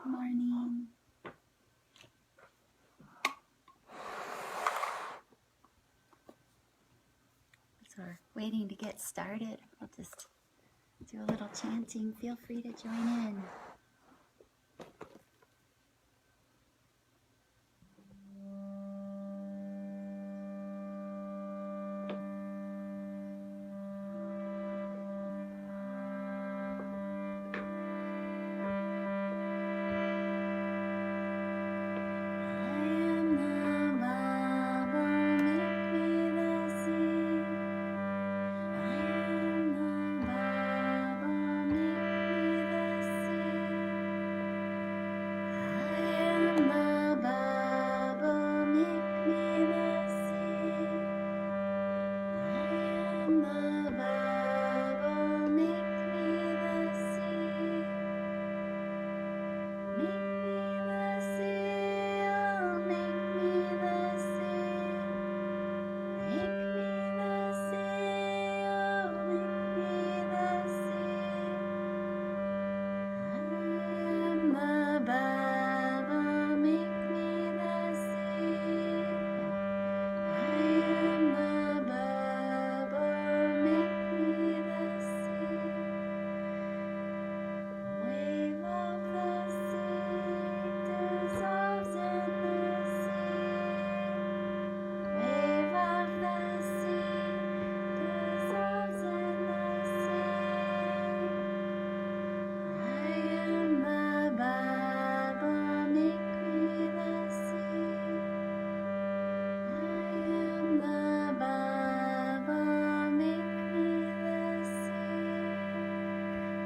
morning. So we're waiting to get started. We'll just do a little chanting. Feel free to join in.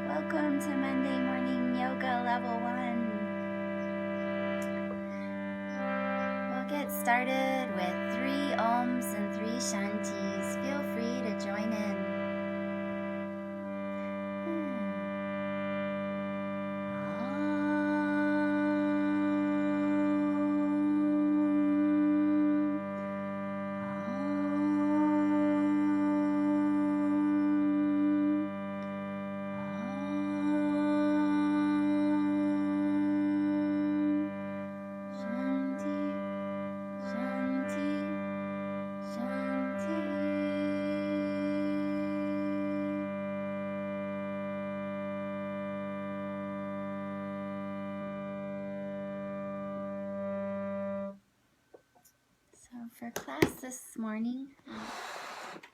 Welcome to Monday Morning Yoga Level 1. We'll get started with 3 Oms and 3 Shantis. Feel free to join in. For class this morning,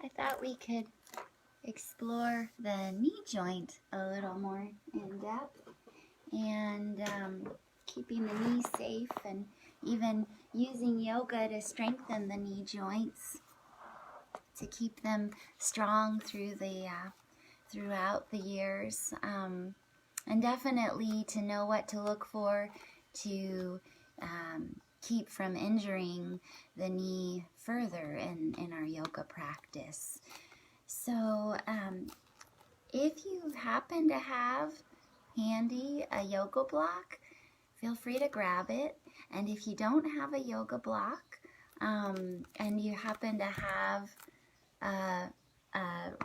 I thought we could explore the knee joint a little more in depth and keeping the knee safe and even using yoga to strengthen the knee joints to keep them strong through the throughout the years, and definitely to know what to look for to keep from injuring the knee further in our yoga practice. So if you happen to have handy a yoga block, feel free to grab it. And if you don't have a yoga block and you happen to have a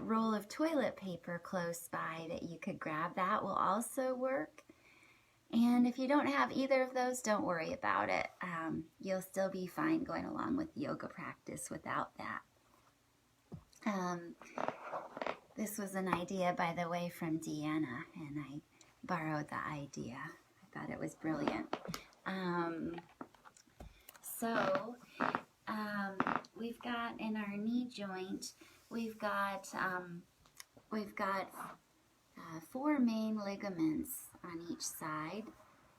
roll of toilet paper close by that you could grab, that will also work. And if you don't have either of those, don't worry about it. You'll still be fine going along with yoga practice without that. This was an idea, by the way, from Deanna, and I borrowed the idea. I thought it was brilliant. We've got in our knee joint, we've got 4 main ligaments on each side.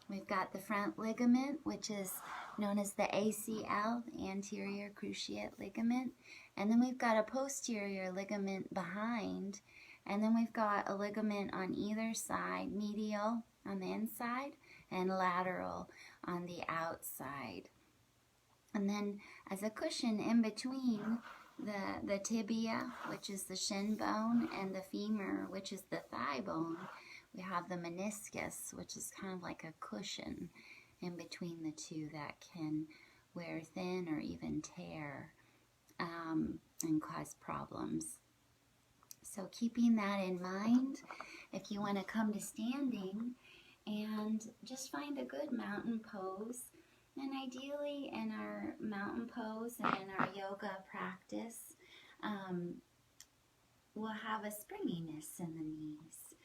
We've got the front ligament, which is known as the ACL, anterior cruciate ligament. And then we've got a posterior ligament behind. And then we've got a ligament on either side, medial on the inside and lateral on the outside. And then as a cushion in between the tibia, which is the shin bone, and the femur, which is the thigh bone, we have the meniscus, which is kind of like a cushion in between the two that can wear thin or even tear and cause problems. So keeping that in mind, if you want to come to standing And just find a good mountain pose. And ideally in our mountain pose and in our yoga practice, we'll have a springiness in the knees.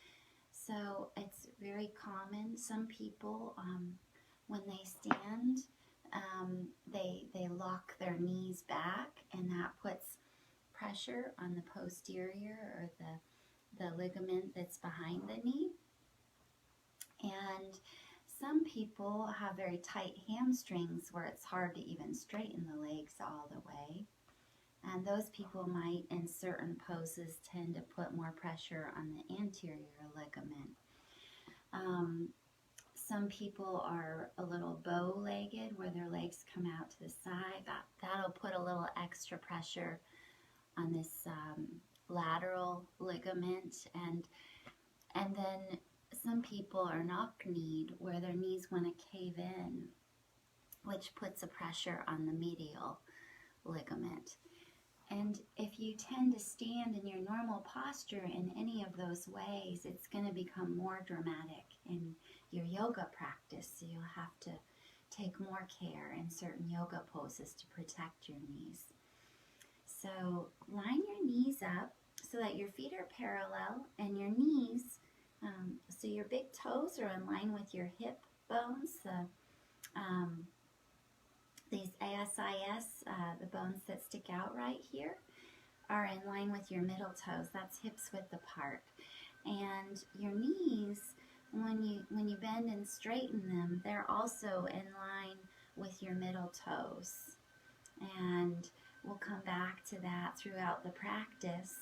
So it's very common. Some people, when they stand, they lock their knees back, and that puts pressure on the posterior or the ligament that's behind the knee. And some people have very tight hamstrings where it's hard to even straighten the legs all the way. And those people might, in certain poses, tend to put more pressure on the anterior ligament. Some people are a little bow-legged, where their legs come out to the side. That'll put a little extra pressure on this lateral ligament. And then some people are knock-kneed, where their knees want to cave in, which puts a pressure on the medial ligament. And if you tend to stand in your normal posture in any of those ways, it's going to become more dramatic in your yoga practice. So you'll have to take more care in certain yoga poses to protect your knees. So line your knees up so that your feet are parallel, and your knees, so your big toes are in line with your hip bones. These ASIS, the bones that stick out right here, are in line with your middle toes. That's hips width apart. And your knees, when you bend and straighten them, they're also in line with your middle toes. And we'll come back to that throughout the practice.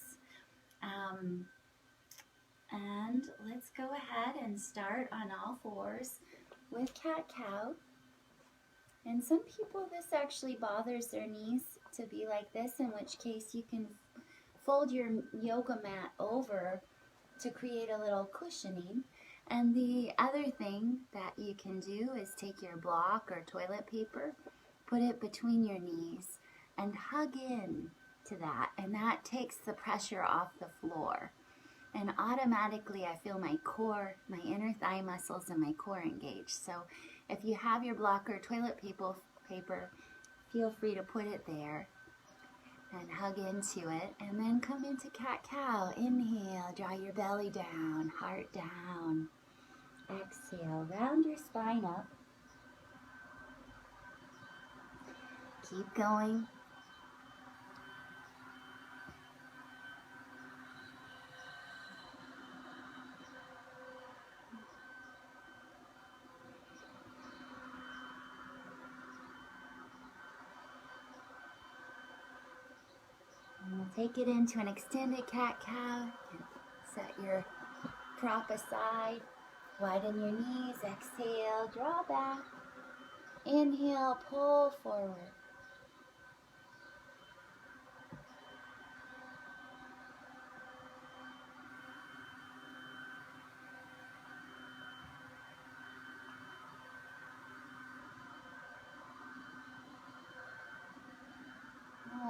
And let's go ahead and start on all fours with cat-cow. And some people, this actually bothers their knees to be like this, in which case you can fold your yoga mat over to create a little cushioning. And the other thing that you can do is take your block or toilet paper, put it between your knees, and hug in to that. And that takes the pressure off the floor. And automatically I feel my core, my inner thigh muscles, and my core engaged. So if you have your block or toilet paper, feel free to put it there and hug into it. And then come into cat-cow. Inhale, draw your belly down, heart down. Exhale, round your spine up. Keep going. Take it into an extended cat-cow. Set your prop aside. Widen your knees. Exhale, draw back. Inhale, pull forward.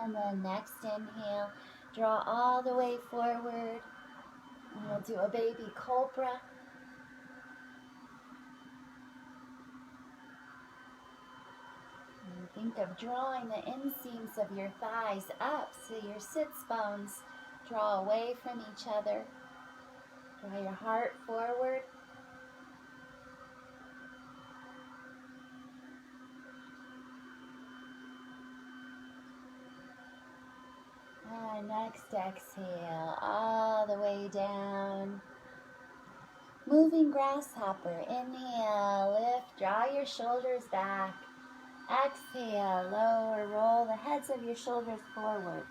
And then next inhale, draw all the way forward. And we'll do a baby Cobra. And think of drawing the inseams of your thighs up so your sits bones draw away from each other. Draw your heart forward. And next exhale, all the way down. Moving grasshopper. Inhale, lift, draw your shoulders back. Exhale, lower, roll the heads of your shoulders forward.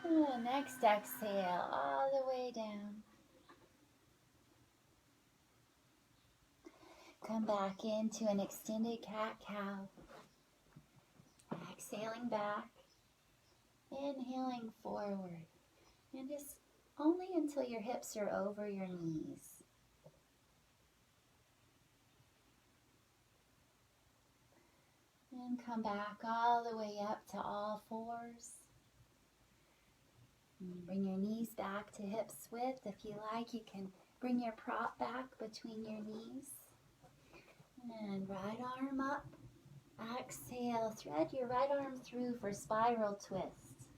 And next exhale, all the way down. Come back into an extended cat-cow. Exhaling back. Inhaling forward. And just only until your hips are over your knees. And come back all the way up to all fours. And bring your knees back to hips width. If you like, you can bring your prop back between your knees. And right arm up. Exhale. Thread your right arm through for spiral twist.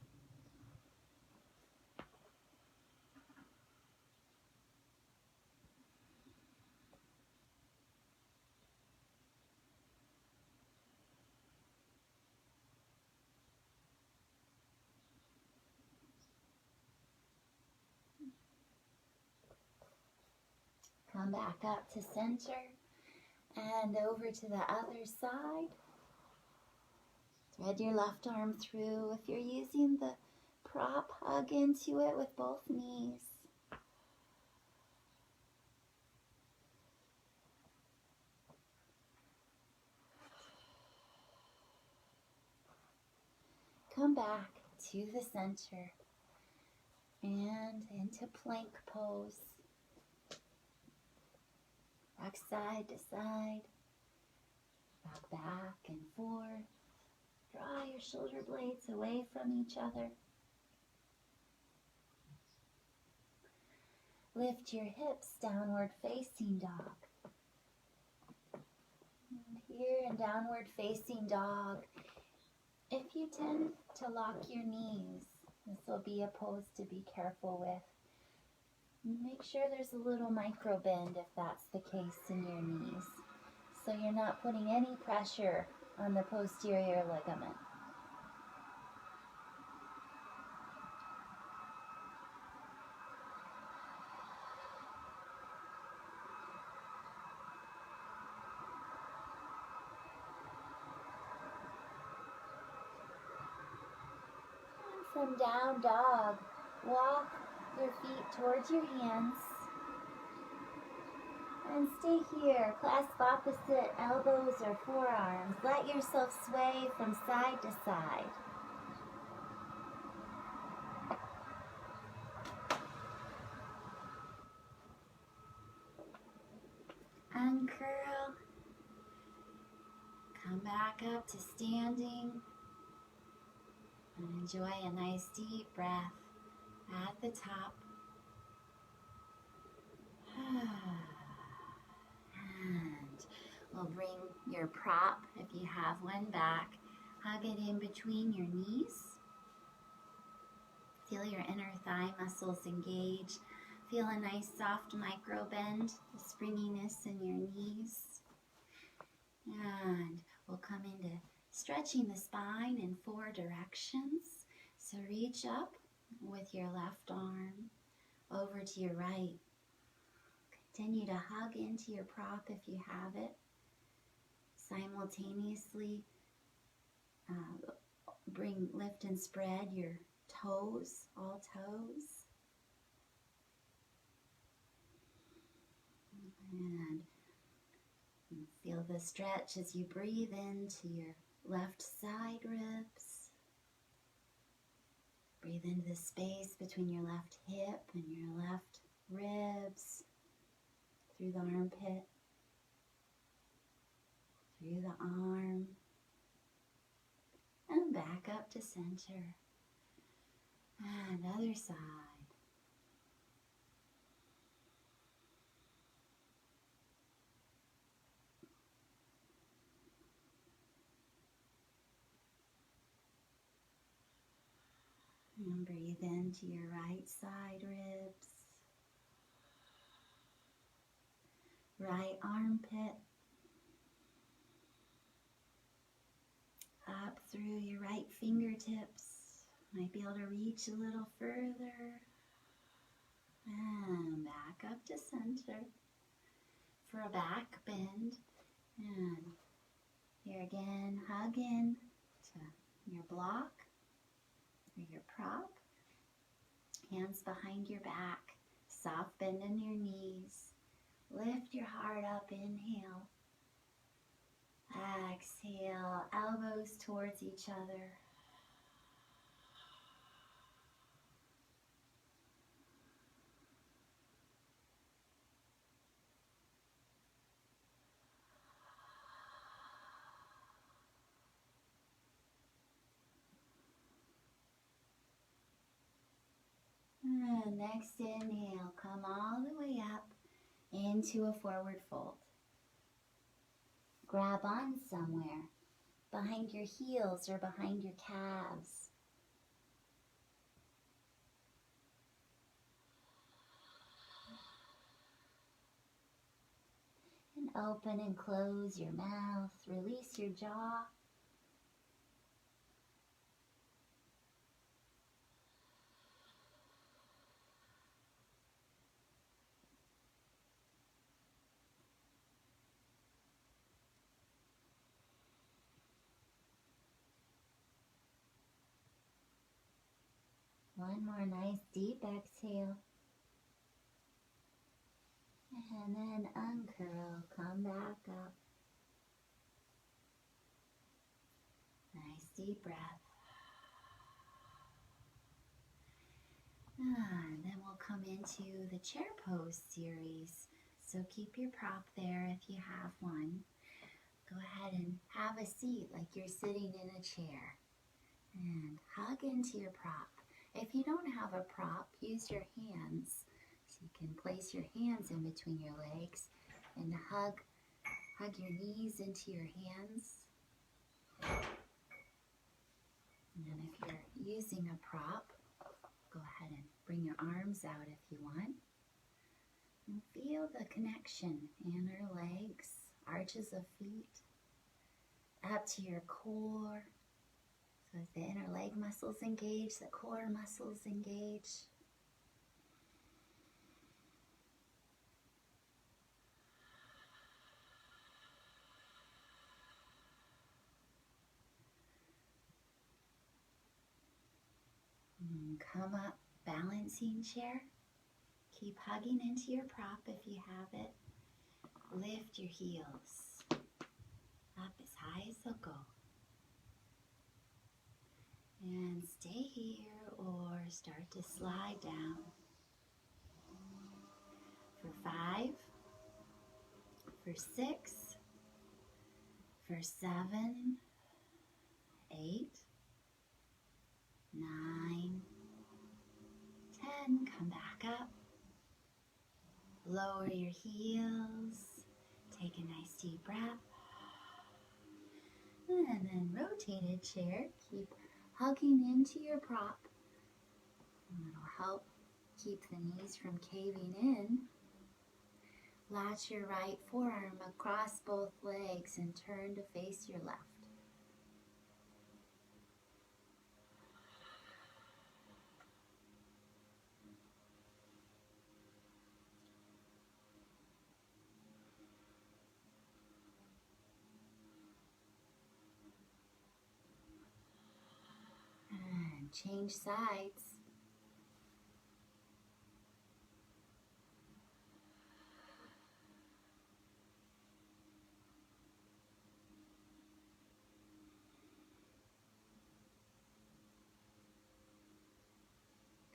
Come back up to center and over to the other side. Thread your left arm through. If you're using the prop, hug into it with both knees. Come back to the center and into plank pose. Rock side to side, rock back and forth. Draw your shoulder blades away from each other. Lift your hips, downward facing dog. And here in downward facing dog, if you tend to lock your knees, this will be a pose to be careful with. Make sure there's a little micro bend if that's the case in your knees, so you're not putting any pressure on the posterior ligament. And from down dog, walk your feet towards your hands. And stay here. Clasp opposite elbows or forearms. Let yourself sway from side to side. Uncurl. Come back up to standing. And enjoy a nice deep breath at the top. And we'll bring your prop, if you have one, back. Hug it in between your knees. Feel your inner thigh muscles engage. Feel a nice soft micro bend, the springiness in your knees. And we'll come into stretching the spine in 4 directions. So reach up with your left arm over to your right. Continue to hug into your prop if you have it. Simultaneously lift and spread your toes, all toes. And feel the stretch as you breathe into your left side ribs. Breathe into the space between your left hip and your left ribs. Through the armpit, through the arm, and back up to center. And other side. And breathe into your right side ribs. Right armpit, up through your right fingertips. Might be able to reach a little further. And back up to center for a back bend. And here again, hug in to your block or your prop. Hands behind your back, soft bend in your knees. Lift your heart up, inhale. Exhale, elbows towards each other. next inhale, come all the way up into a forward fold. Grab on somewhere, behind your heels or behind your calves. And open and close your mouth, release your jaw. One more nice deep exhale. And then uncurl, come back up. Nice deep breath. And then we'll come into the chair pose series. So keep your prop there if you have one. Go ahead and have a seat like you're sitting in a chair. And hug into your prop. If you don't have a prop, use your hands. So you can place your hands in between your legs and hug your knees into your hands. And then if you're using a prop, go ahead and bring your arms out if you want. And feel the connection, inner legs, arches of feet, up to your core. So as the inner leg muscles engage, the core muscles engage. And come up, balancing chair. Keep hugging into your prop if you have it. Lift your heels up as high as they'll go. And stay here or start to slide down. For 5, for 6, for 7, 8, 9, 10. Come back up. Lower your heels. Take a nice deep breath. And then rotated chair. Keep hugging into your prop. And it'll help keep the knees from caving in. Latch your right forearm across both legs and turn to face your left. And change sides.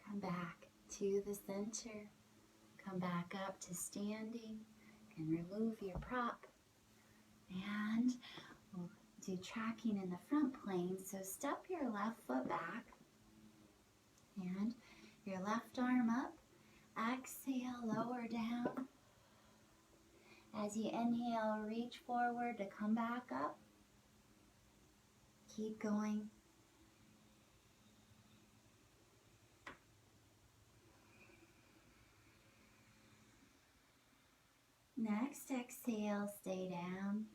Come back to the center. Come back up to standing. And remove your prop. And we'll do tracking in the front plane. So step your left foot back. And your left arm up. Exhale, lower down. As you inhale, reach forward to come back up. Keep going. Next, exhale, stay down.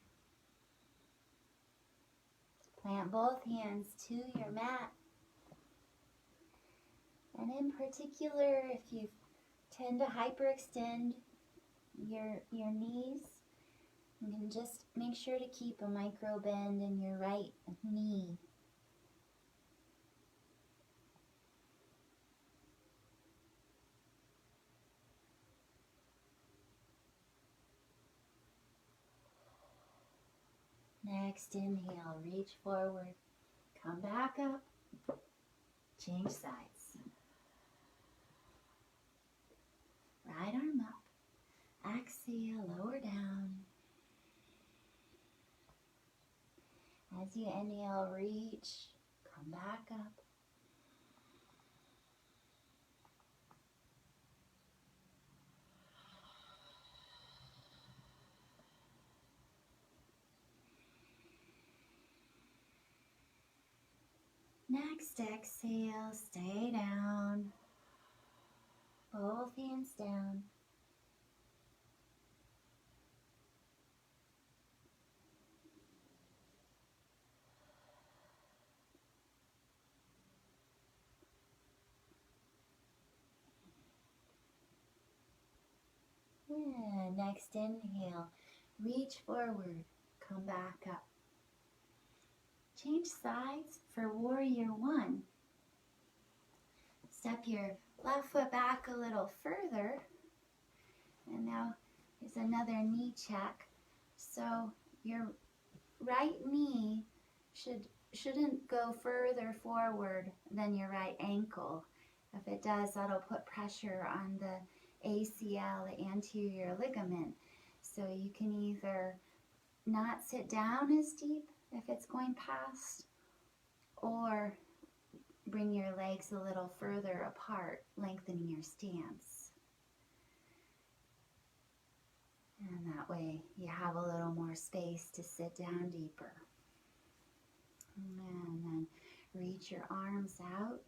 Plant both hands to your mat. And in particular, if you tend to hyperextend your knees, you can just make sure to keep a micro bend in your right knee. Next, inhale, reach forward, come back up, change sides. Right arm up, exhale, lower down. As you inhale, reach, come back up. Next exhale, stay down. Both hands down. And next inhale, reach forward, come back up. Change sides for warrior one. Step your left foot back a little further. And now there's another knee check. So your right knee shouldn't go further forward than your right ankle. If it does, that'll put pressure on the ACL, the anterior ligament. So you can either not sit down as deep if it's going past, or bring your legs a little further apart, lengthening your stance. And that way you have a little more space to sit down deeper. And then reach your arms out.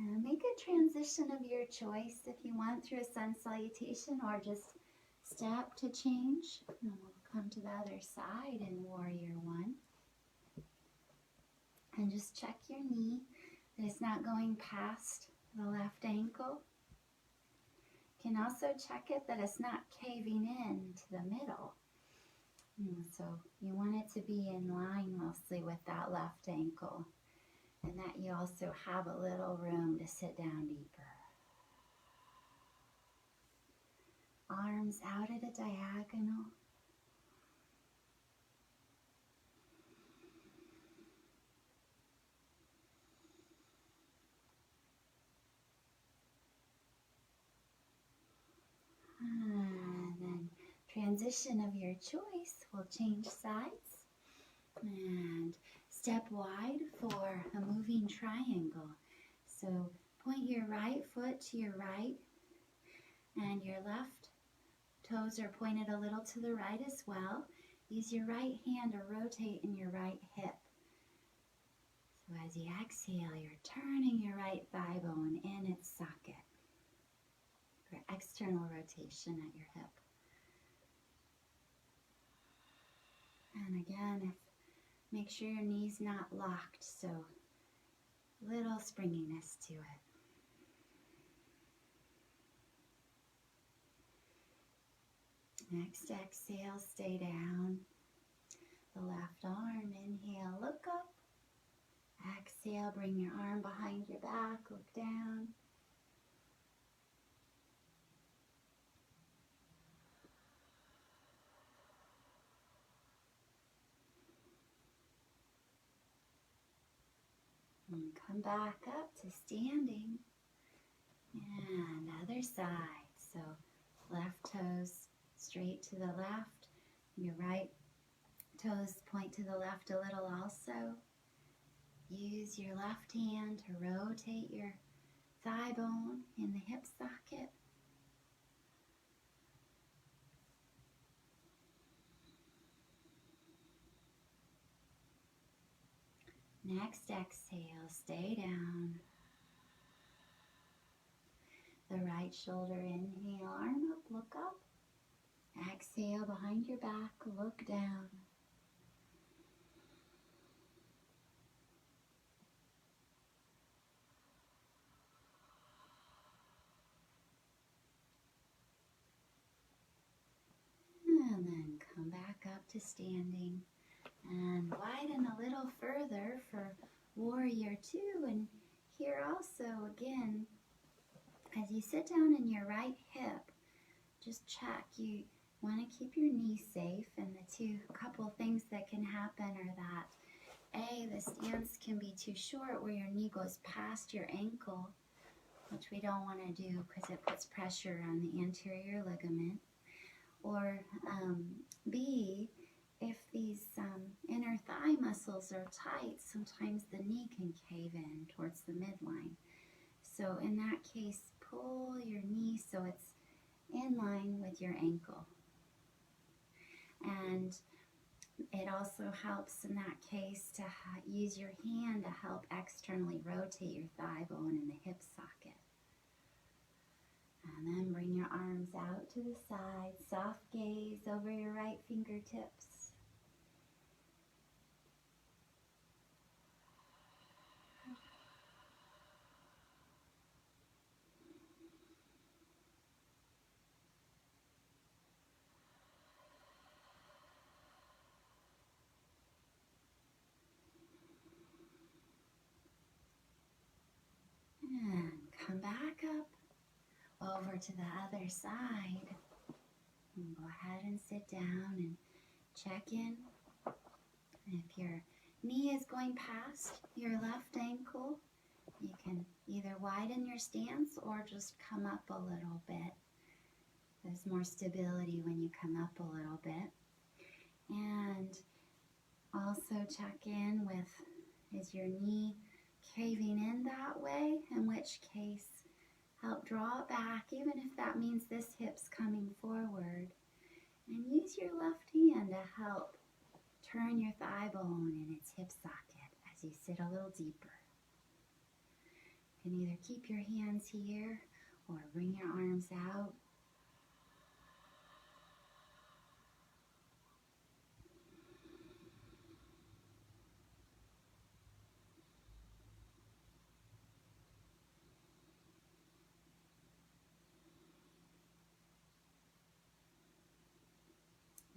And make a transition of your choice if you want, through a sun salutation, or just step to change. And we'll come to the other side in warrior one. And just check your knee, that it's not going past the left ankle. You can also check it that it's not caving in to the middle. So you want it to be in line mostly with that left ankle, and that you also have a little room to sit down deeper. Arms out at a diagonal. And then transition of your choice, we'll change sides. And step wide for a moving triangle. So point your right foot to your right, and your left toes are pointed a little to the right as well. Use your right hand to rotate in your right hip. So as you exhale, you're turning your right thigh bone in its socket for external rotation at your hip. And again, make sure your knee's not locked, so little springiness to it. Next exhale, stay down. The left arm, inhale, look up. Exhale, bring your arm behind your back, look down. And come back up to standing. And other side. So left toes straight to the left. Your right toes point to the left a little also. Use your left hand to rotate your thigh bone in the hip socket. Next exhale, stay down. The right shoulder, inhale, arm up, look up. Exhale, behind your back, look down. And then come back up to standing. And widen a little further for warrior two. And here also, again, as you sit down in your right hip, just check. You want to keep your knee safe. And the couple things that can happen are that A, the stance can be too short where your knee goes past your ankle, which we don't want to do because it puts pressure on the anterior ligament. Or B, if these inner thigh muscles are tight, sometimes the knee can cave in towards the midline. So in that case, pull your knee so it's in line with your ankle. And it also helps in that case to use your hand to help externally rotate your thigh bone in the hip socket. And then bring your arms out to the side, soft gaze over your right fingertips. And come back up over to the other side. And go ahead and sit down and check in. If your knee is going past your left ankle, you can either widen your stance or just come up a little bit. There's more stability when you come up a little bit. And also check in with, is your knee caving in that way? In which case, help draw it back, even if that means this hip's coming forward. And use your left hand to help turn your thigh bone in its hip socket as you sit a little deeper. You can either keep your hands here or bring your arms out.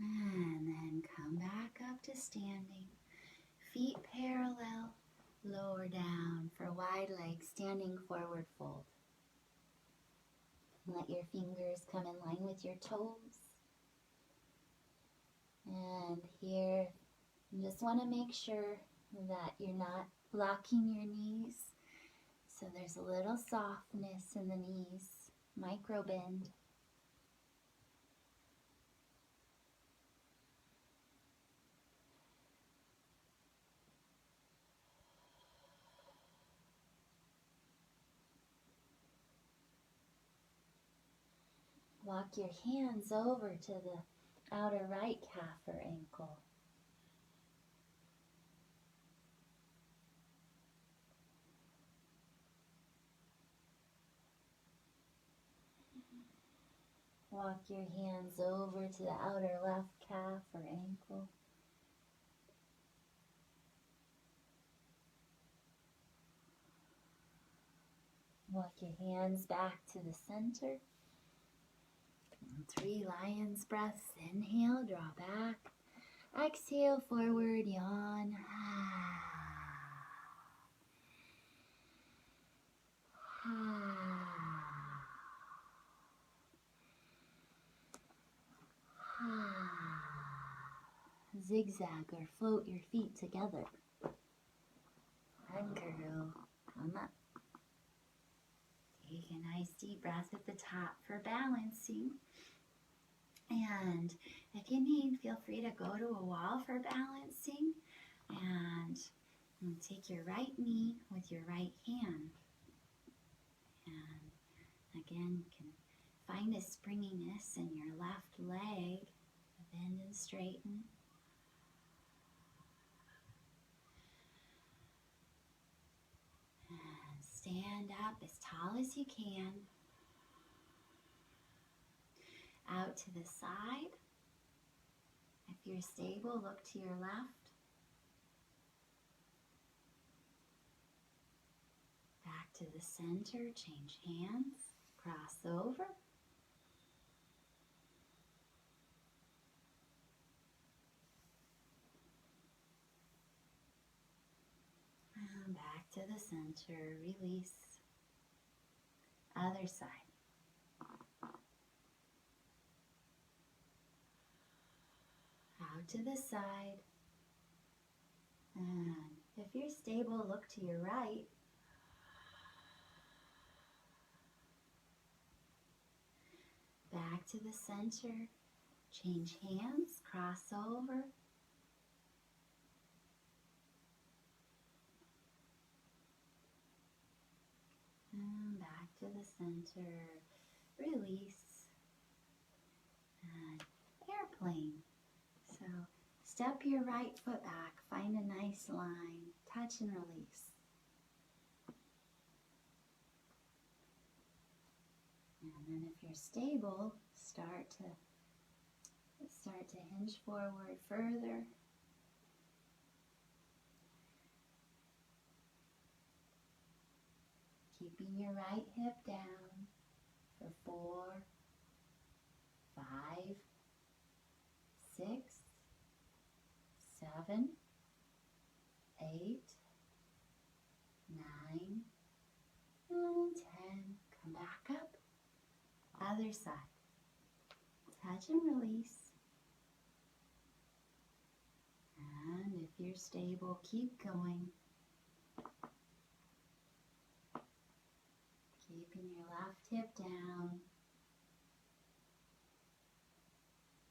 And then come back up to standing. Feet parallel, lower down for wide legs, standing forward fold. Let your fingers come in line with your toes. And here, you just want to make sure that you're not locking your knees. So there's a little softness in the knees, micro bend. Walk your hands over to the outer right calf or ankle. Walk your hands over to the outer left calf or ankle. Walk your hands back to the center. 3 lion's breaths. Inhale, draw back. Exhale, forward, yawn. Zigzag or float your feet together. Uncurl. Come up. Take a nice deep breath at the top for balancing. And if you need, feel free to go to a wall for balancing. And take your right knee with your right hand. And again, you can find a springiness in your left leg. Bend and straighten. And stand up as tall as you can. Out to the side. If you're stable, look to your left. Back to the center, change hands, cross over. And back to the center, release. Other side. Out to the side. And if you're stable, look to your right. Back to the center. Change hands, cross over. And to the center, release, and airplane. So step your right foot back, find a nice line, touch and release. And then if you're stable, start to hinge forward further. Keeping your right hip down for 4, 5, 6, 7, 8, 9, and 10. Come back up. Other side. Touch and release. And if you're stable, keep going. Keeping your left hip down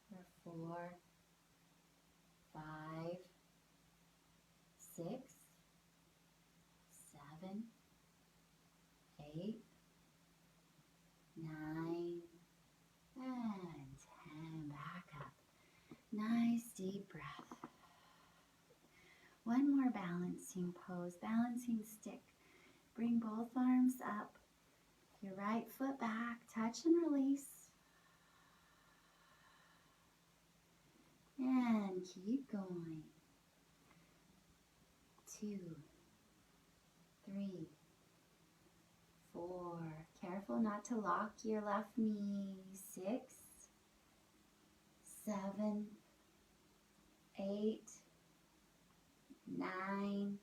for 4, 5, 6, 7, 8, 9, and 10. Back up. Nice deep breath. One more balancing pose, balancing stick. Bring both arms up. Your right foot back, touch and release. And keep going. 2, 3, 4. Careful not to lock your left knee. 6, 7, 8, 9,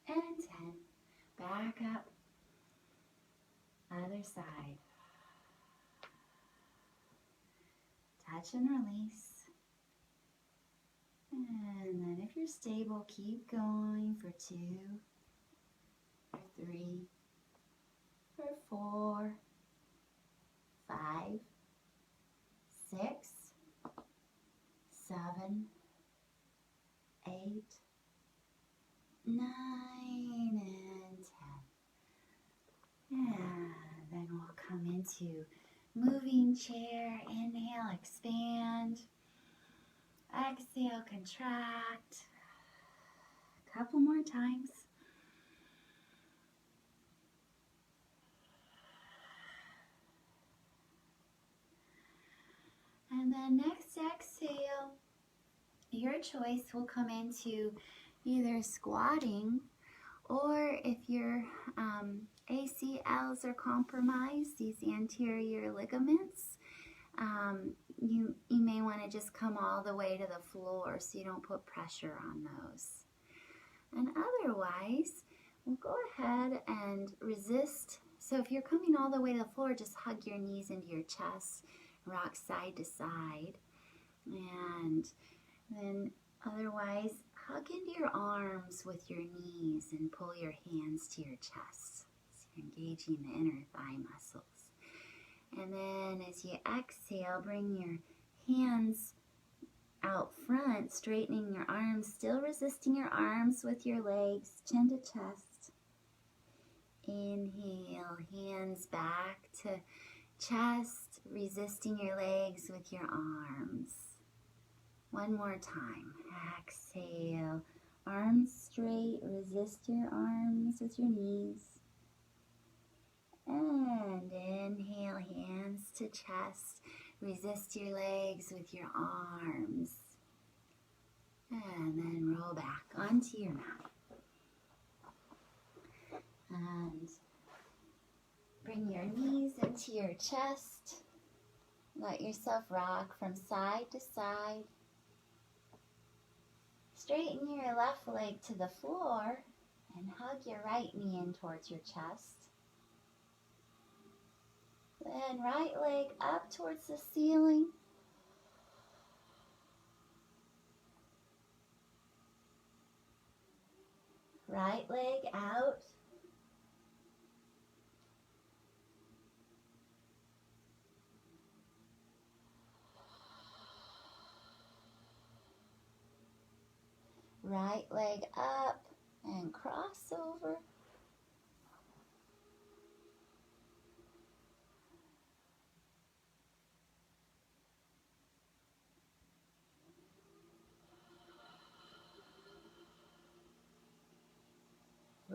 and 10. Back up. Other side. Touch and release. And then if you're stable, keep going for 2, for 3, for 4, 5, 6, 7, 8, 9, and 10. And then we'll come into moving chair. Inhale, expand. Exhale, contract. A couple more times. And then next exhale, your choice will come into either squatting, or if your ACLs are compromised, these anterior ligaments, you may want to just come all the way to the floor so you don't put pressure on those. And otherwise, we'll go ahead and resist. So if you're coming all the way to the floor, just hug your knees into your chest, rock side to side. And then otherwise, hug into your arms with your knees and pull your hands to your chest. So you're engaging the inner thigh muscles. And then as you exhale, bring your hands out front, straightening your arms, still resisting your arms with your legs, chin to chest. Inhale, hands back to chest, resisting your legs with your arms. One more time. Exhale, arms straight, resist your arms with your knees. And inhale, hands to chest, resist your legs with your arms. And then roll back onto your mat. And bring your knees into your chest. Let yourself rock from side to side. Straighten your left leg to the floor and hug your right knee in towards your chest. Then right leg up towards the ceiling. Right leg out. Right leg up and cross over.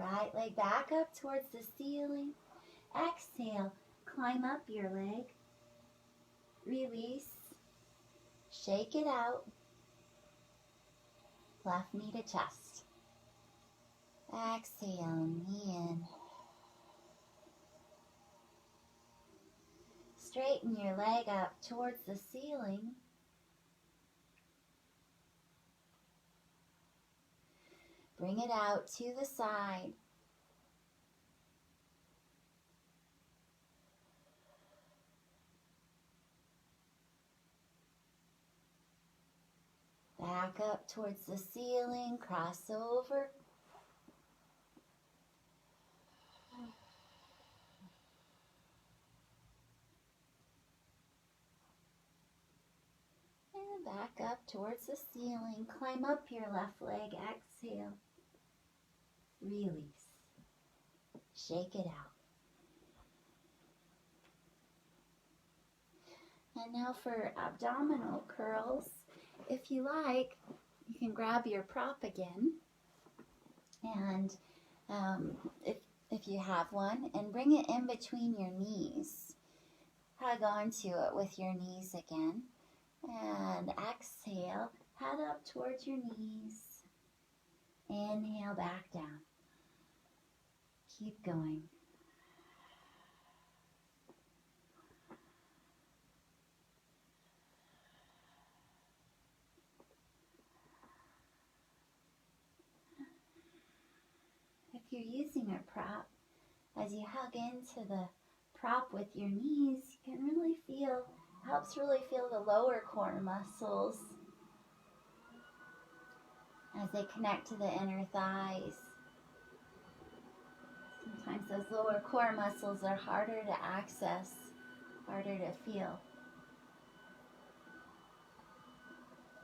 right leg back up towards the ceiling. Exhale, climb up your leg. Release. Shake it out. Left knee to chest. Exhale, knee in. Straighten your leg up towards the ceiling. Bring it out to the side. Back up towards the ceiling, cross over. And back up towards the ceiling. Climb up your left leg. Exhale. Release. Shake it out. And now for abdominal curls. If you like, you can grab your prop again. And if you have one, and bring it in between your knees. Hug onto it with your knees again. And exhale, head up towards your knees. Inhale back down. Keep going. If you're using a prop, as you hug into the prop with your knees, you can really feel, helps really feel the lower core muscles as they connect to the inner thighs. Sometimes those lower core muscles are harder to access, harder to feel.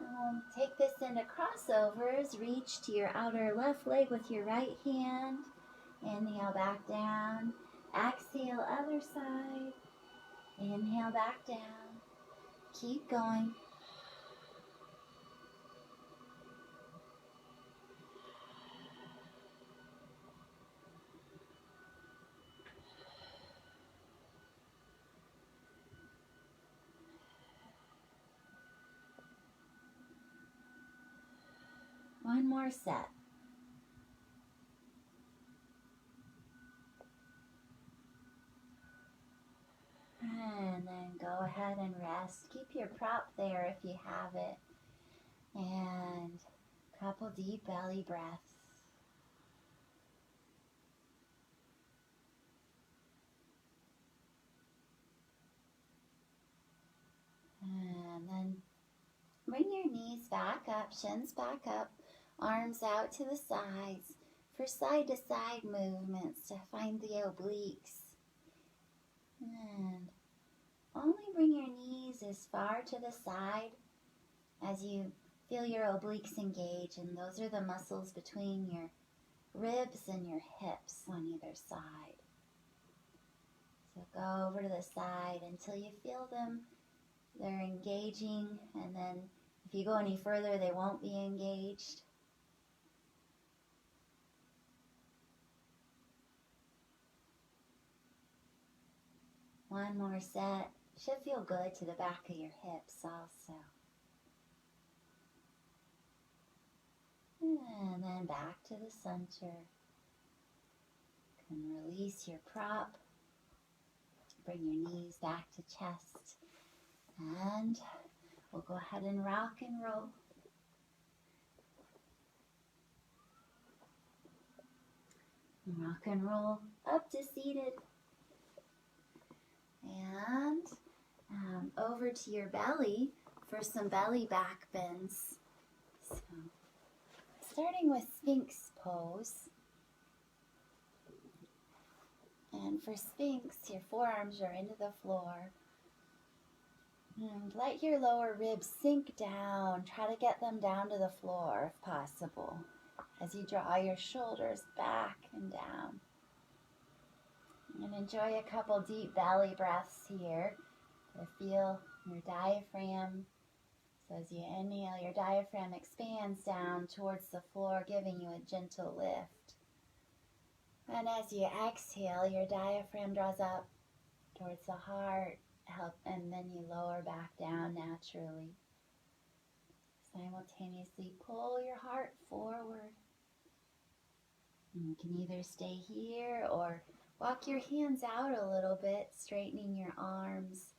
And we'll take this into crossovers. Reach to your outer left leg with your right hand. Inhale back down. Exhale, other side. Inhale back down. Keep going. One more set. And then go ahead and rest. Keep your prop there if you have it. And a couple deep belly breaths. And then bring your knees back up, shins back up, arms out to the sides for side-to-side movements to find the obliques. And only bring your knees as far to the side as you feel your obliques engage, and those are the muscles between your ribs and your hips on either side. So go over to the side until you feel them. They're engaging, and then if you go any further, they won't be engaged. One more set. Should feel good to the back of your hips also. And then back to the center. You can release your prop. Bring your knees back to chest. And we'll go ahead and rock and roll. Rock and roll up to seated. And over to your belly for some belly back bends. So, starting with Sphinx Pose. And for Sphinx, your forearms are into the floor. And let your lower ribs sink down. Try to get them down to the floor if possible, as you draw your shoulders back and down. And enjoy a couple deep belly breaths here to feel your diaphragm. So as you inhale, your diaphragm expands down towards the floor, giving you a gentle lift. And as you exhale, your diaphragm draws up towards the heart, and then you lower back down naturally. Simultaneously pull your heart forward. And you can either stay here or walk your hands out a little bit, straightening your arms.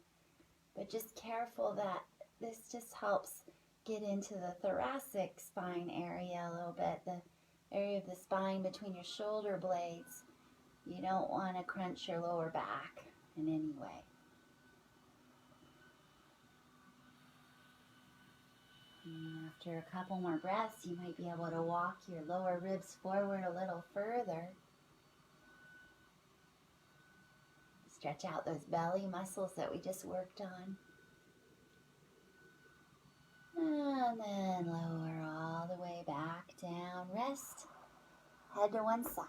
But just careful that this just helps get into the thoracic spine area a little bit, the area of the spine between your shoulder blades. You don't want to crunch your lower back in any way. And after a couple more breaths, you might be able to walk your lower ribs forward a little further. Stretch out those belly muscles that we just worked on. And then lower all the way back down. Rest, head to one side.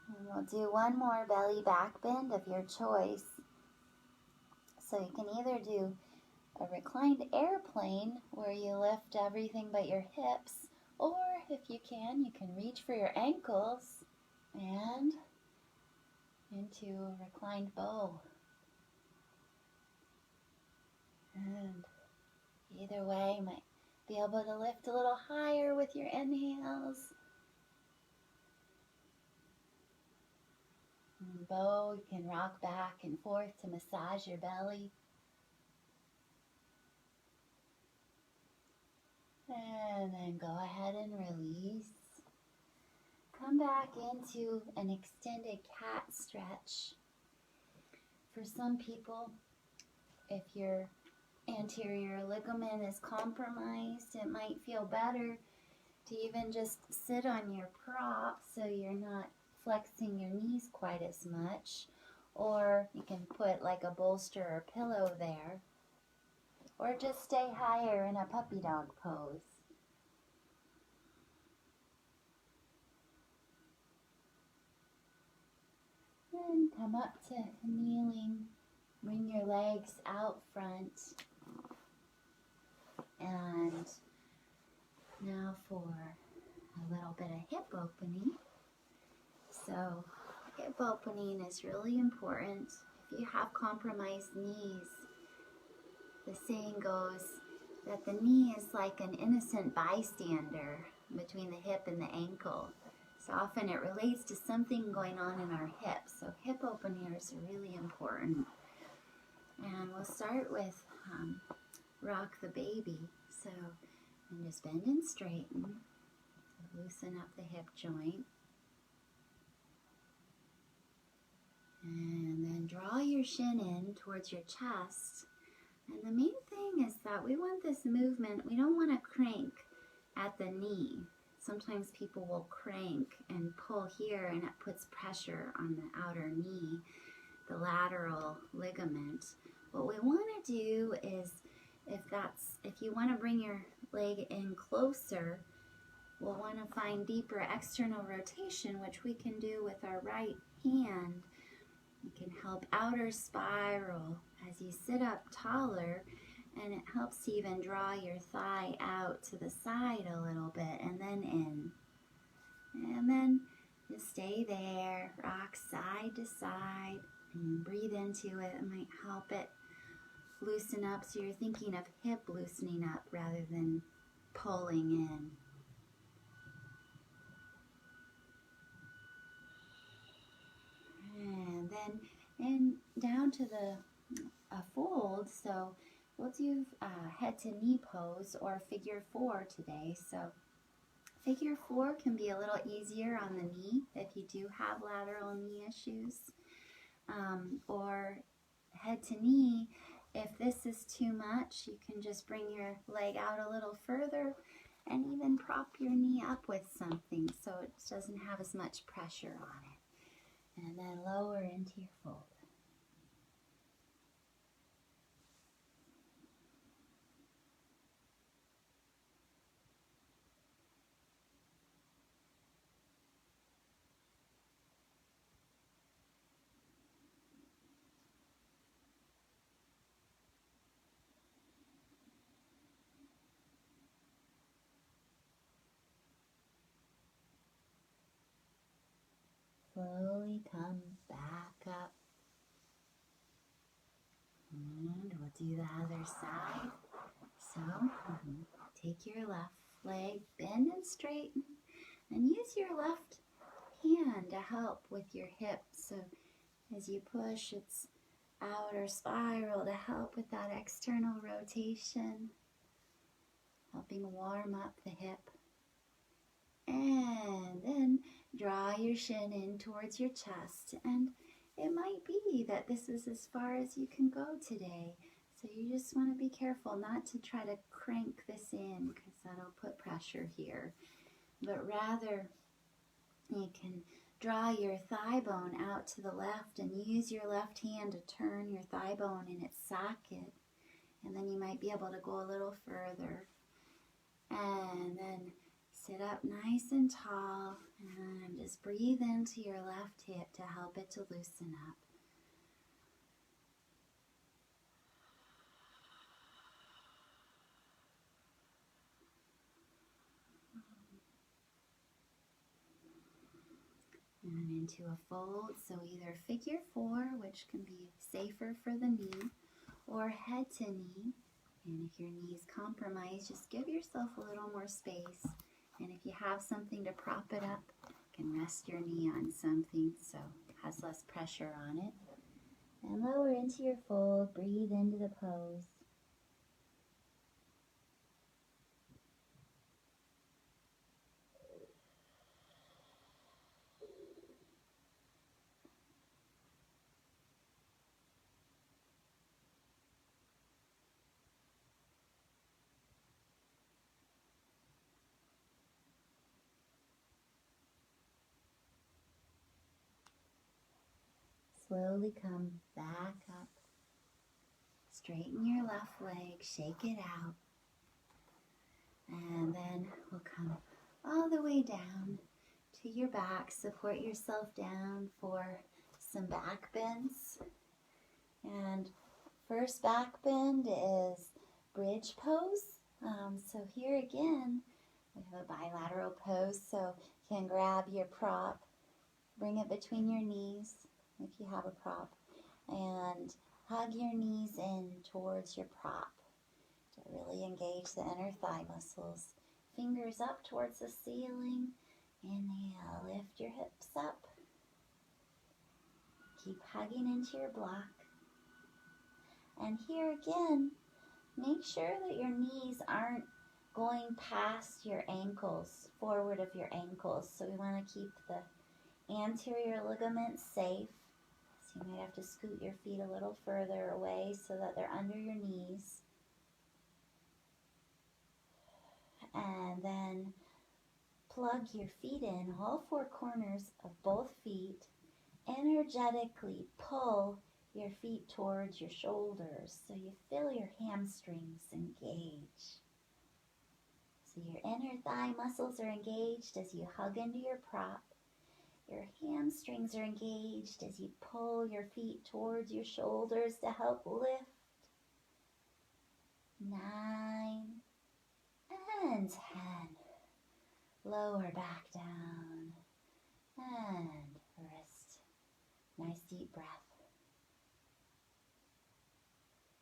And we'll do one more belly back bend of your choice. So you can either do a reclined airplane where you lift everything but your hips, or if you can reach for your ankles and into a reclined bow. And either way, you might be able to lift a little higher with your inhales. And bow, you can rock back and forth to massage your belly. And then go ahead and release. Come back into an extended cat stretch. For some people, if your anterior ligament is compromised, it might feel better to even just sit on your prop so you're not flexing your knees quite as much. Or you can put like a bolster or pillow there. Or just stay higher in a puppy dog pose. And come up to kneeling. Bring your legs out front. And now for a little bit of hip opening. So hip opening is really important. If you have compromised knees, the saying goes that the knee is like an innocent bystander between the hip and the ankle. So often it relates to something going on in our hips. So hip openers are really important. And we'll start with rock the baby. So and just bend and straighten. Loosen up the hip joint. And then draw your shin in towards your chest. And the main thing is that we want this movement, we don't want to crank at the knee. Sometimes people will crank and pull here and it puts pressure on the outer knee, the lateral ligament. What we want to do is, if you want to bring your leg in closer, we'll want to find deeper external rotation, which we can do with our right hand. You can help outer spiral as you sit up taller, and it helps to even draw your thigh out to the side a little bit and then in. And then just stay there, rock side to side, and breathe into it. It might help it loosen up, so you're thinking of hip loosening up rather than pulling in. And then down to a fold, so we'll do head to knee pose or figure 4 today. So figure 4 can be a little easier on the knee if you do have lateral knee issues. Or head to knee, if this is too much, you can just bring your leg out a little further and even prop your knee up with something so it doesn't have as much pressure on it. And then lower into your fold. come back up. And we'll do the other side. So, take your left leg, bend and straighten, and use your left hand to help with your hip. So, as you push its outer spiral to help with that external rotation, helping warm up the hip. And then draw your shin in towards your chest. And it might be that this is as far as you can go today. So you just want to be careful not to try to crank this in, because that'll put pressure here. But rather, you can draw your thigh bone out to the left and use your left hand to turn your thigh bone in its socket. And then you might be able to go a little further. And then sit up nice and tall, and just breathe into your left hip to help it to loosen up. And into a fold, so either figure 4, which can be safer for the knee, or head to knee. And if your knee is compromised, just give yourself a little more space. And if you have something to prop it up, you can rest your knee on something so it has less pressure on it. And lower into your fold, breathe into the pose. Slowly come back up. Straighten your left leg, shake it out. And then we'll come all the way down to your back. Support yourself down for some back bends. And first back bend is bridge pose. So here again, we have a bilateral pose. So you can grab your prop, bring it between your knees if you have a prop, and hug your knees in towards your prop to really engage the inner thigh muscles. Fingers up towards the ceiling. Inhale, lift your hips up. Keep hugging into your block. And here again, make sure that your knees aren't going past your ankles, forward of your ankles. So we want to keep the anterior ligaments safe. So you might have to scoot your feet a little further away so that they're under your knees. And then plug your feet in, all 4 corners of both feet. Energetically pull your feet towards your shoulders so you feel your hamstrings engage. So your inner thigh muscles are engaged as you hug into your prop. Your hamstrings are engaged as you pull your feet towards your shoulders to help lift. 9 and 10. Lower back down and wrist. Nice deep breath.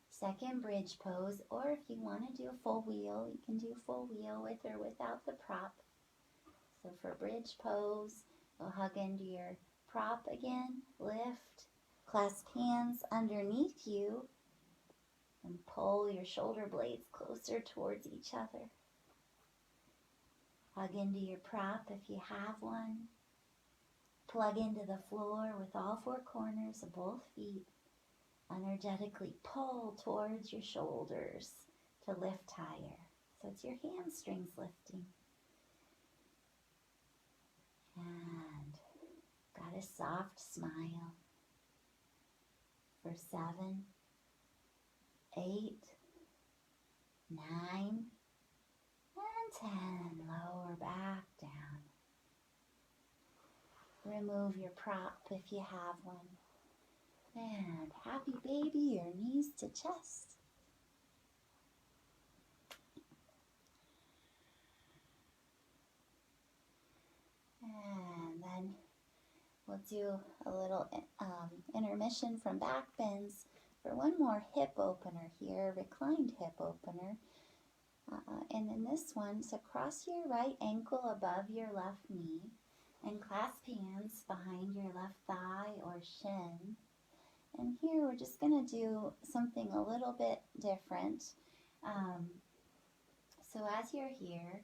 Second bridge pose, or if you want to do a full wheel, you can do full wheel with or without the prop. So for bridge pose, you'll hug into your prop again, lift, clasp hands underneath you, and pull your shoulder blades closer towards each other. Hug into your prop if you have one. Plug into the floor with all 4 corners of both feet. Energetically pull towards your shoulders to lift higher. So it's your hamstrings lifting. And got a soft smile for 7, 8, 9, and 10. Lower back down. Remove your prop if you have one. And happy baby, your knees to chest. And then we'll do a little intermission from back bends for one more hip opener here, reclined hip opener. And in this one, so cross your right ankle above your left knee and clasp hands behind your left thigh or shin. And here we're just going to do something a little bit different. So as you're here,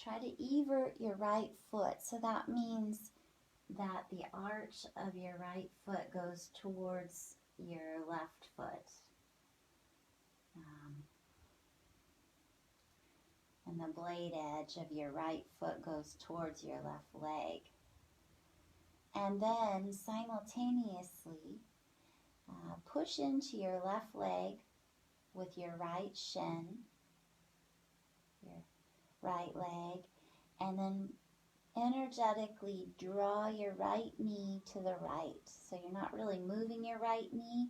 try to evert your right foot. So that means that the arch of your right foot goes towards your left foot. And the blade edge of your right foot goes towards your left leg. And then simultaneously push into your left leg with your right shin, your right leg, and then energetically draw your right knee to the right. So you're not really moving your right knee,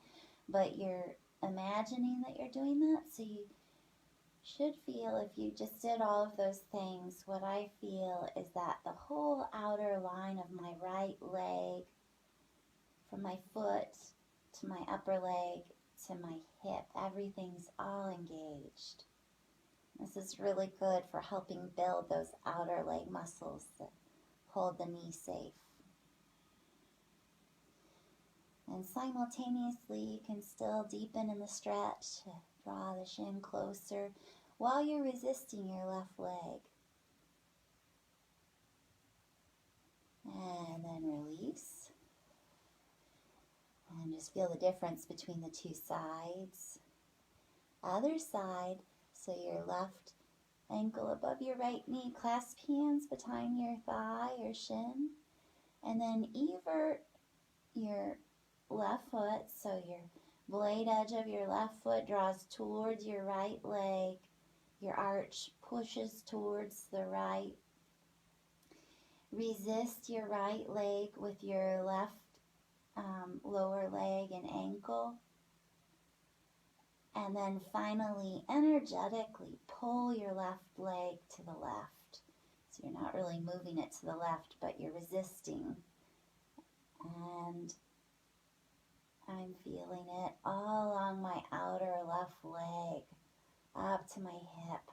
but you're imagining that you're doing that. So you should feel, if you just did all of those things, what I feel is that the whole outer line of my right leg, from my foot to my upper leg to my hip, everything's all engaged. This is really good for helping build those outer leg muscles that hold the knee safe. And simultaneously, you can still deepen in the stretch, draw the shin closer while you're resisting your left leg. And then release. And just feel the difference between the two sides. Other side, so your left ankle above your right knee, clasp hands behind your thigh or shin, and then evert your left foot, so your blade edge of your left foot draws towards your right leg, your arch pushes towards the right. Resist your right leg with your left lower leg and ankle. And then finally, energetically pull your left leg to the left. So you're not really moving it to the left, but you're resisting. And I'm feeling it all along my outer left leg, up to my hip.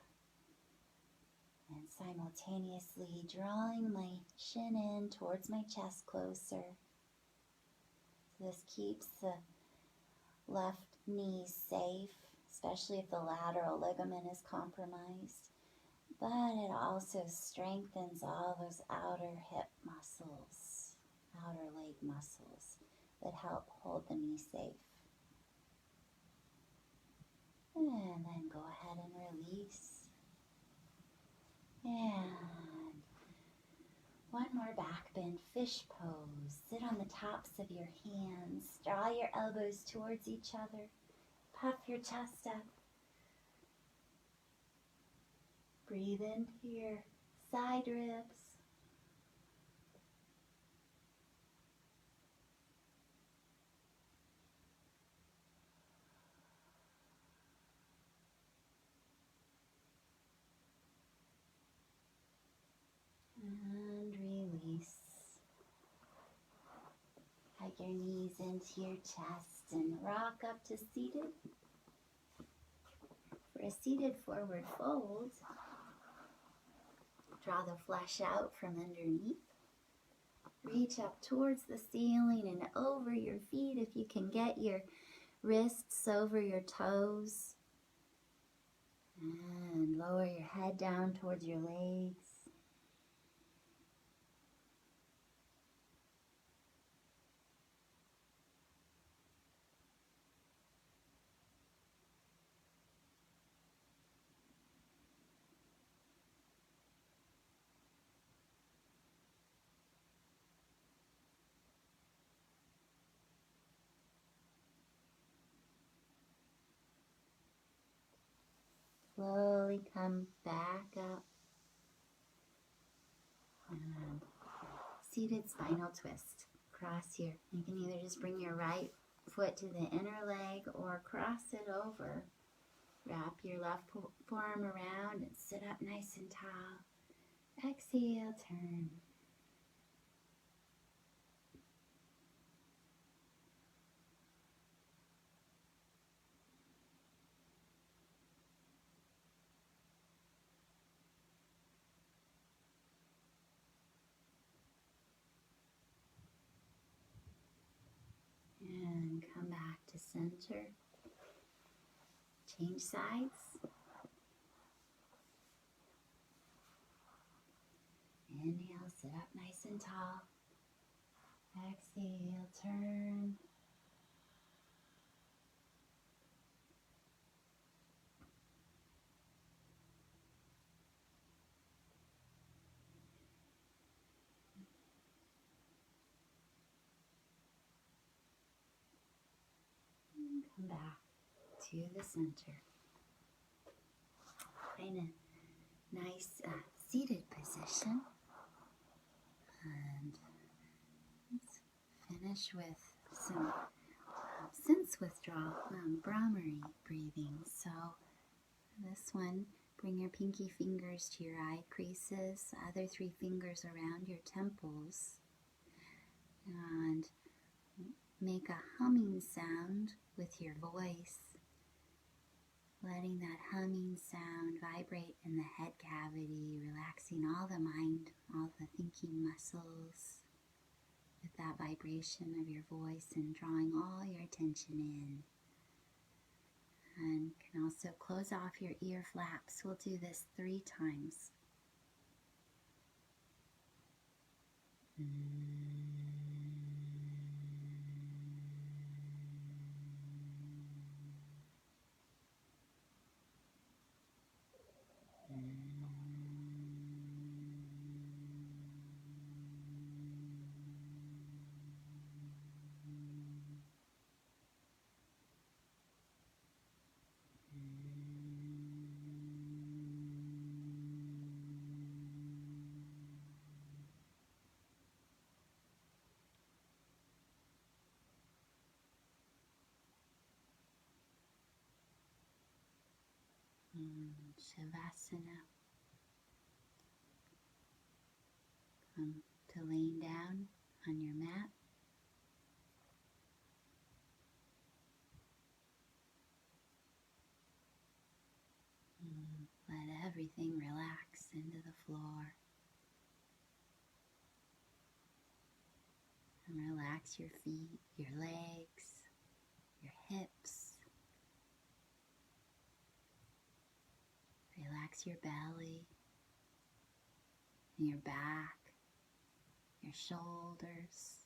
And simultaneously drawing my shin in towards my chest closer. So this keeps the left knee safe, especially if the lateral ligament is compromised. But it also strengthens all those outer hip muscles, outer leg muscles that help hold the knee safe. And then go ahead and release. And one more back bend, fish pose. Sit on the tops of your hands. Draw your elbows towards each other. Puff your chest up. Breathe into your side ribs. And release. Hug your knees into your chest and rock up to seated. For a seated forward fold, draw the flesh out from underneath. Reach up towards the ceiling and over your feet if you can get your wrists over your toes. And lower your head down towards your legs. Slowly come back up. And seated spinal twist. Cross here. You can either just bring your right foot to the inner leg or cross it over. Wrap your left forearm around and sit up nice and tall. Exhale, turn. to center. Change sides. Inhale, sit up nice and tall. Exhale, turn. And come back to the center. Find a nice seated position. And let's finish with some sense withdrawal, Brahmari breathing. So this one, bring your pinky fingers to your eye creases, other 3 fingers around your temples, and make a humming sound with your voice, letting that humming sound vibrate in the head cavity, relaxing all the mind, all the thinking muscles with that vibration of your voice and drawing all your attention in. And can also close off your ear flaps. We'll do this 3 times. Shavasana. Come to laying down on your mat. Let everything relax into the floor. And relax your feet, your legs, your hips. Relax your belly, your back, your shoulders,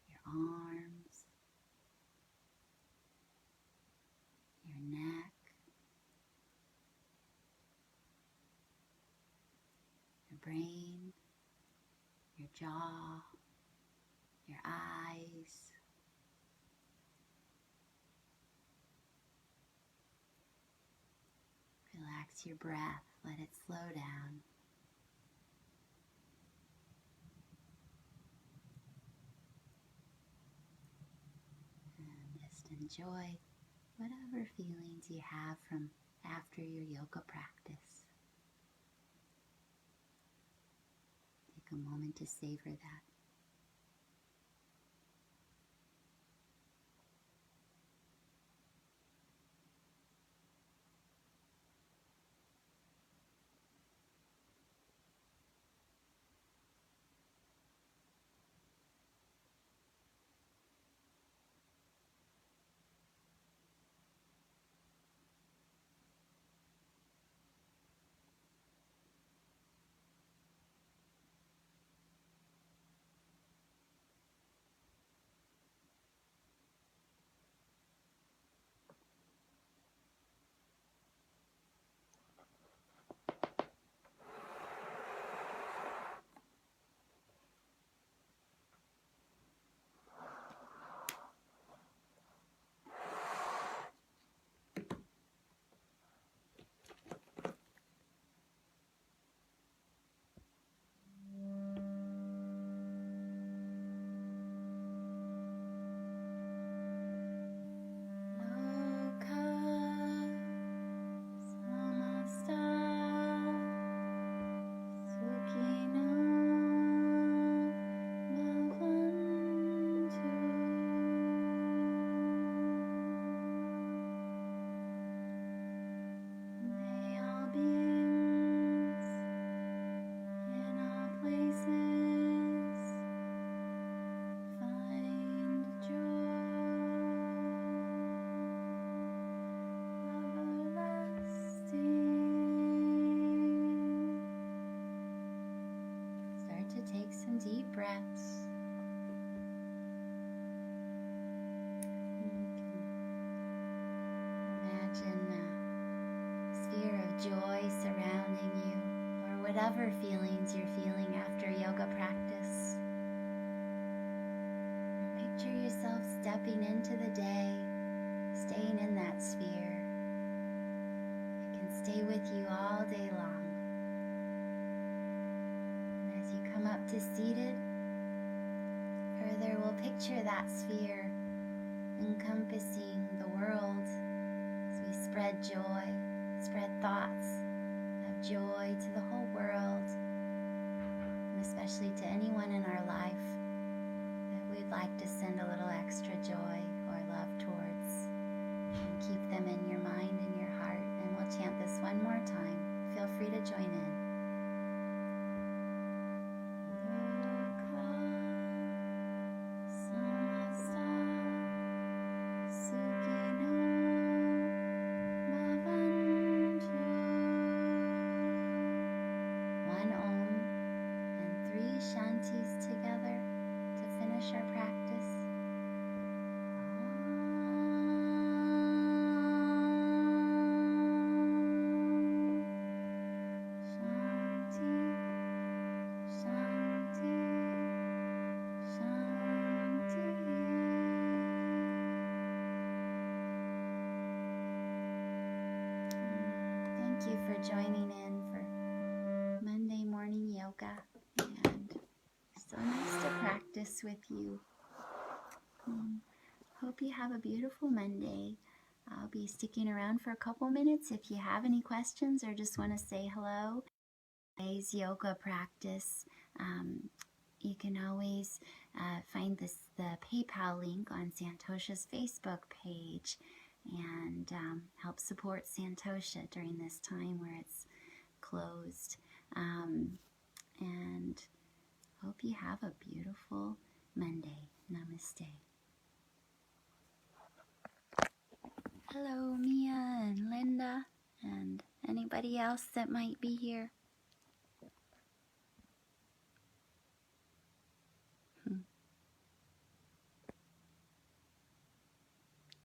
your arms, your neck, your brain, your jaw, your eyes. Relax your breath, let it slow down. And just enjoy whatever feelings you have from after your yoga practice. Take a moment to savor that. whatever feelings you're feeling after yoga practice. Picture yourself stepping into the day, staying in that sphere. It can stay with you all day long. And as you come up to seated, further we'll picture that sphere encompassing the world as we spread joy, spread thoughts of joy to the whole world, and especially to anyone in our life that we'd like to send a little extra joy or love towards. And keep them in your mind and your heart, and we'll chant this one more time. Feel free to join in. Shantis together to finish our practice. Shanti, Shanti, Shanti. Thank you for joining in for Monday morning yoga. So nice to practice with you. Hope you have a beautiful Monday. I'll be sticking around for a couple minutes if you have any questions or just want to say hello. Today's yoga practice, you can always find the PayPal link on Santosha's Facebook page and help support Santosha during this time where it's closed. And hope you have a beautiful Monday. Namaste. Hello, Mia and Linda and anybody else that might be here.